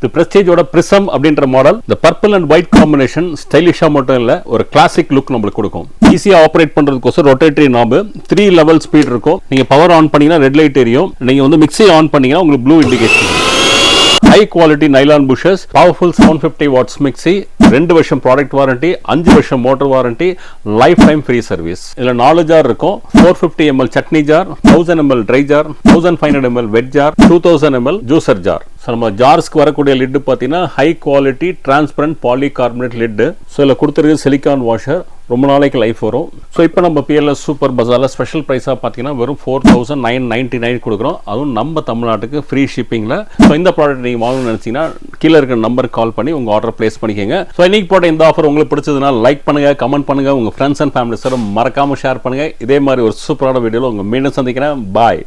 இது பிரஸ்டீஜோட Prism அப்படின்ற மாடல். இந்த பர்பிள் அண்ட் ஒயிட் காம்பினேஷன் ஸ்டைலிஷா மட்டும் இல்ல, ஒரு கிளாசிக் லுக் நம்மளுக்கு கொடுக்கும். ஈஸியா ஆபரேட் பண்றதுக்கோசம் ரொட்டேட்டரி நாப், 3 லெவல் ஸ்பீட் இருக்கும். நீங்க பவர் ஆன் பண்ணீங்கன்னா ரெட் லைட் எரியும். நீங்க வந்து மிக்ஸி ஆன் பண்ணீங்கன்னா உங்களுக்கு blue indication. High quality nylon bushes, powerful 750 watts mixie, 2 வருஷம் ப்ராடக்ட் வாரண்டி, 5 வருஷம் motor warranty, lifetime free service. இதுல 4 ஜார் இருக்கும். 450 ml chutney jar, 1000 ml dry jar, 1500 ml wet jar, 2000 ml juicer jar. நம்ம ஜார்ஸ்க்கு வரக்கூடிய lid பார்த்தீங்கன்னா high quality transparent polycarbonate lid. So இதில் கொடுத்துருக்கு சிலிக்கான் வாஷர், ரொம்ப நாளைக்கு லைஃப் வரும். ஸோ இப்போ நம்ம பிஎல்எஸ் சூப்பர் பஜாரில் ஸ்பெஷல் ப்ரைஸாக பார்த்தீங்கன்னா வெறும் 4999 கொடுக்குறோம். அதுவும் நம்ம தமிழ்நாட்டுக்கு ஃப்ரீ ஷிப்பிங்கில். ஸோ இந்த ப்ராடக்ட் நீங்கள் வாங்கணும்னு நினச்சிங்கன்னா கீழே இருக்கிற நம்பருக்கு கால் பண்ணி உங்கள் ஆர்டர் பிளேஸ் பண்ணிக்கோங்க. ஸோ இன்னைக்கு போட்ட இந்த ஆஃபர் உங்களுக்கு பிடிச்சதுன்னா லைக் பண்ணுங்கள், கமெண்ட் பண்ணுங்கள், உங்கள் ஃப்ரெண்ட்ஸ் அண்ட் ஃபேமிலிஸோட மறக்காமல் ஷேர் பண்ணுங்கள். இதே மாதிரி ஒரு சூப்பரான வீடியோவில் உங்கள் மீண்டும் சந்திக்கிறேன். பாய்.